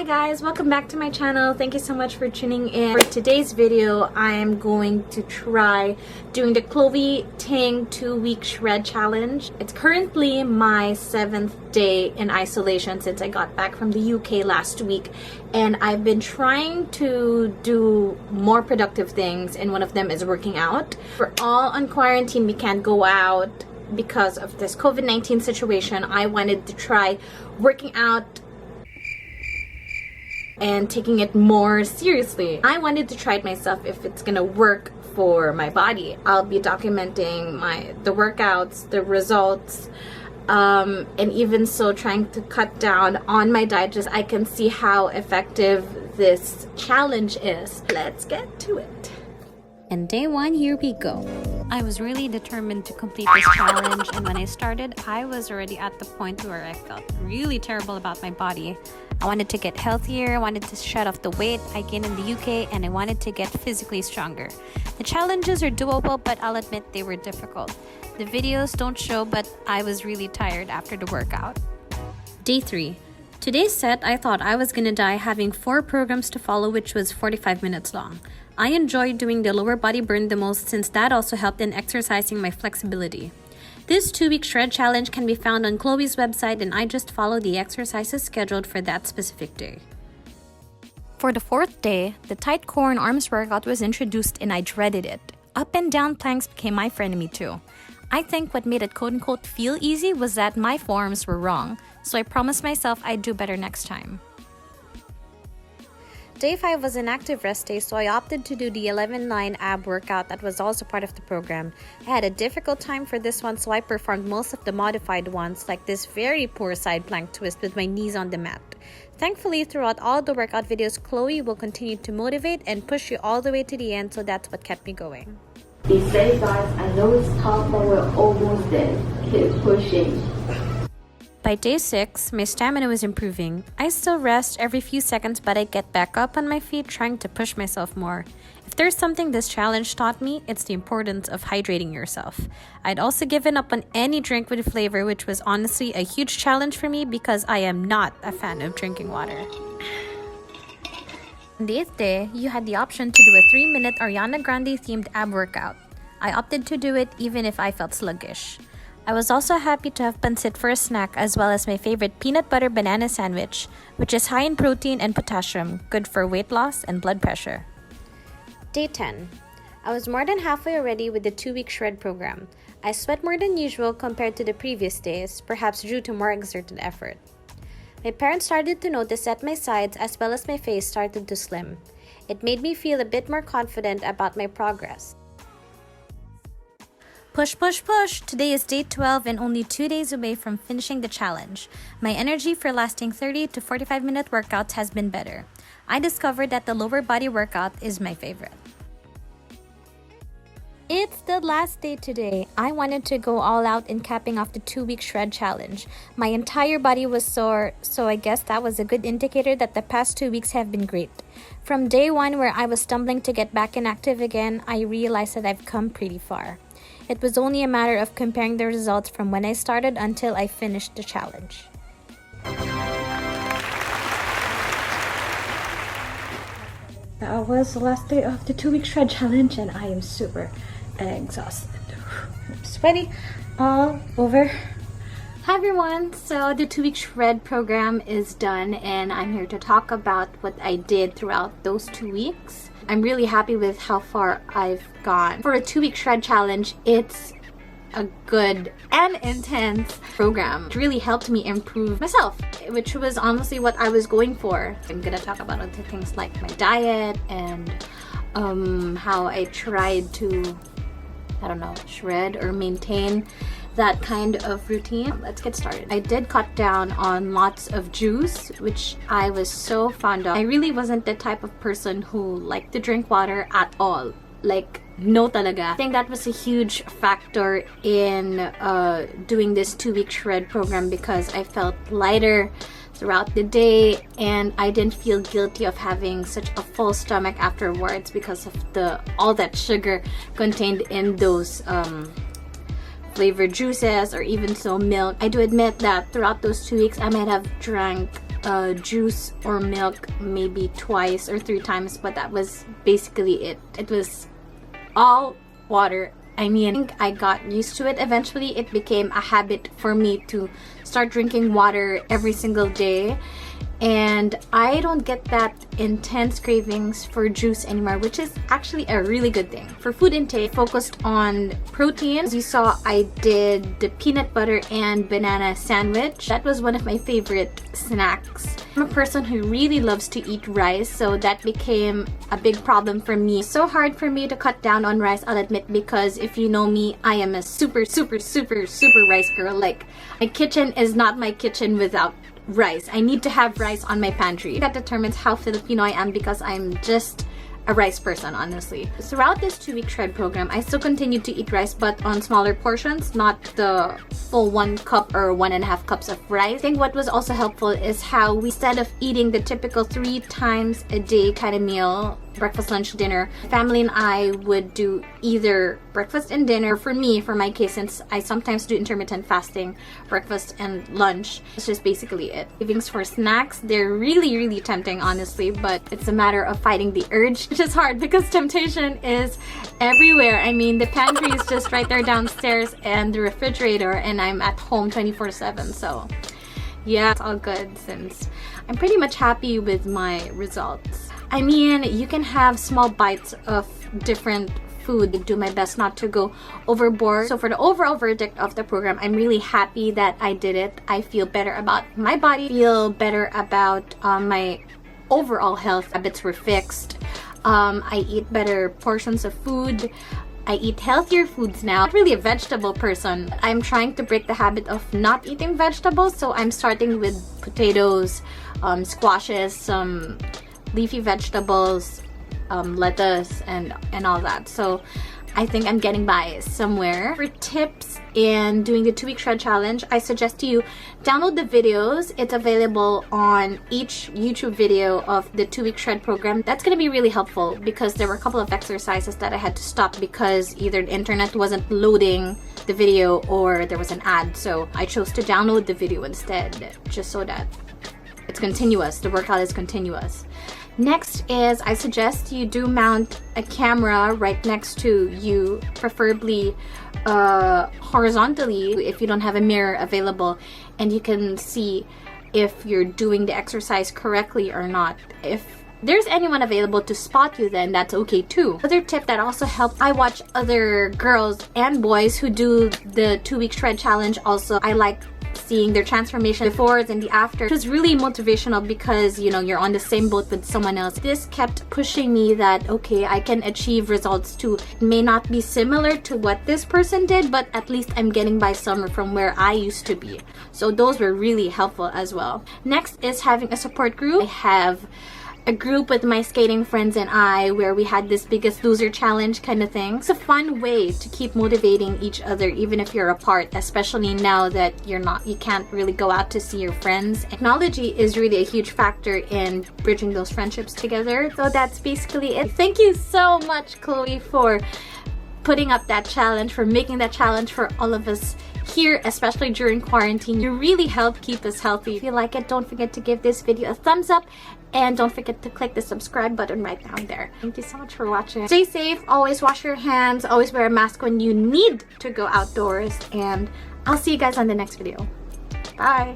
guys, welcome back to my channel. Thank you so much for tuning in. For today's video, I am going to try doing the Chloe Ting 2-week shred challenge. It's currently my 7th day in isolation since I got back from the UK last week, and I've been trying to do more productive things, and one of them is working out. We're all on quarantine, we can't go out because of this COVID-19 situation. I wanted to try working out and taking it more seriously. I wanted to try it myself if it's gonna work for my body. I'll be documenting the workouts, the results, and even so trying to cut down on my diet just so I can see how effective this challenge is. Let's get to it. And day one, here we go. I was really determined to complete this challenge, and when I started, I was already at the point where I felt really terrible about my body. I wanted to get healthier, I wanted to shed off the weight I gained in the UK, and I wanted to get physically stronger. The challenges are doable, but I'll admit they were difficult. The videos don't show, but I was really tired after the workout. Day 3. Today's set, I thought I was gonna die having 4 programs to follow, which was 45 minutes long. I enjoyed doing the lower body burn the most since that also helped in exercising my flexibility. This 2-week shred challenge can be found on Chloe's website, and I just followed the exercises scheduled for that specific day. For the 4th day, the tight core and arms workout was introduced and I dreaded it. Up and down planks became my frenemy too. I think what made it quote-unquote feel easy was that my forms were wrong, so I promised myself I'd do better next time. Day 5 was an active rest day, so I opted to do the 11-9 ab workout that was also part of the program. I had a difficult time for this one, so I performed most of the modified ones, like this very poor side plank twist with my knees on the mat. Thankfully, throughout all the workout videos, Chloe will continue to motivate and push you all the way to the end, so that's what kept me going. Be safe, guys. I know it's tough, but we're almost there. Keep pushing. By day 6, my stamina was improving. I still rest every few seconds, but I get back up on my feet trying to push myself more. If there's something this challenge taught me, it's the importance of hydrating yourself. I'd also given up on any drink with flavor, which was honestly a huge challenge for me because I am not a fan of drinking water. On the 8th day, you had the option to do a 3-minute Ariana Grande themed ab workout. I opted to do it even if I felt sluggish. I was also happy to have pancit for a snack, as well as my favorite peanut butter banana sandwich, which is high in protein and potassium, good for weight loss and blood pressure. Day 10. I was more than halfway already with the 2-week shred program. I sweat more than usual compared to the previous days, perhaps due to more exerted effort. My parents started to notice that my sides as well as my face started to slim. It made me feel a bit more confident about my progress. Push, push, push! Today is day 12 and only 2 days away from finishing the challenge. My energy for lasting 30 to 45 minute workouts has been better. I discovered that the lower body workout is my favorite. It's the last day today. I wanted to go all out in capping off the 2-week shred challenge. My entire body was sore, so I guess that was a good indicator that the past 2 weeks have been great. From day 1, where I was stumbling to get back inactive again, I realized that I've come pretty far. It was only a matter of comparing the results from when I started until I finished the challenge. That was the last day of the 2-week shred challenge, and I am super exhausted. I'm sweaty all over. Hi everyone, so the 2-week shred program is done, and I'm here to talk about what I did throughout those 2 weeks. I'm really happy with how far I've gone. For a 2-week shred challenge, it's a good and intense program. It really helped me improve myself, which was honestly what I was going for. I'm gonna talk about other things like my diet and how I tried to, shred or maintain that kind of routine. Let's get started. I did cut down on lots of juice, which I was so fond of. I really wasn't the type of person who liked to drink water at all. Like, no talaga. I think that was a huge factor in doing this 2-week shred program because I felt lighter throughout the day, and I didn't feel guilty of having such a full stomach afterwards because of all that sugar contained in those flavored juices or even so milk. I do admit that throughout those 2 weeks I might have drank juice or milk maybe twice or 3 times, but that was basically it. It was all water. I mean, I got used to it. Eventually, it became a habit for me to start drinking water every single day. And I don't get that intense cravings for juice anymore, which is actually a really good thing. For food intake, focused on protein. As you saw, I did the peanut butter and banana sandwich. That was one of my favorite snacks. I'm a person who really loves to eat rice, so that became a big problem for me. So hard for me to cut down on rice, I'll admit, because if you know me, I am a super rice girl. Like, my kitchen is not my kitchen without rice. I need to have rice on my pantry. That determines how Filipino I am, because I'm just a rice person, honestly. Throughout this 2-week shred program, I still continued to eat rice, but on smaller portions, not the full 1 cup or 1.5 cups of rice. I think what was also helpful is how we, instead of eating the typical 3 times a day kind of meal, breakfast, lunch, dinner, family and I would do either breakfast and dinner. For me, for my case, since I sometimes do intermittent fasting, breakfast and lunch. It's just basically it. Cravings for snacks, they're really tempting, honestly, but it's a matter of fighting the urge, which is hard because temptation is everywhere. I mean, the pantry is just right there downstairs and the refrigerator, and I'm at home 24/7, so yeah, it's all good since I'm pretty much happy with my results. I mean, you can have small bites of different food. I do my best not to go overboard. So for the overall verdict of the program, I'm really happy that I did it. I feel better about my body, feel better about my overall health. Habits were fixed. I eat better portions of food. I eat healthier foods now. I'm not really a vegetable person. I'm trying to break the habit of not eating vegetables, so I'm starting with potatoes, squashes, some leafy vegetables, lettuce, and all that. So I think I'm getting by somewhere. For tips in doing the 2-week shred challenge, I suggest you download the videos. It's available on each YouTube video of the 2-week shred program. That's going to be really helpful because there were a couple of exercises that I had to stop because either the internet wasn't loading the video or there was an ad. So I chose to download the video instead, just so that it's continuous. The workout is continuous. Next is, I suggest you do mount a camera right next to you, preferably horizontally if you don't have a mirror available, and you can see if you're doing the exercise correctly or not. If there's anyone available to spot you, then that's okay too. Other tip that also helped, I watch other girls and boys who do the 2-week shred challenge also. I like seeing their transformation befores and the after. It was really motivational because, you know, you're on the same boat with someone else. This kept pushing me that, okay, I can achieve results too. It may not be similar to what this person did, but at least I'm getting by some from where I used to be. So those were really helpful as well. Next is having a support group. I have a group with my skating friends and I where we had this Biggest Loser challenge kind of thing. It's a fun way to keep motivating each other even if you're apart, especially now that you can't really go out to see your friends. Technology is really a huge factor in bridging those friendships together. So that's basically it. Thank you so much, Chloe, for putting up that challenge, for making that challenge for all of us here, especially during quarantine. You really help keep us healthy. If you like it, don't forget to give this video a thumbs up and don't forget to click the subscribe button right down there. Thank you so much for watching. Stay safe, always wash your hands, always wear a mask when you need to go outdoors, and I'll see you guys on the next video. Bye!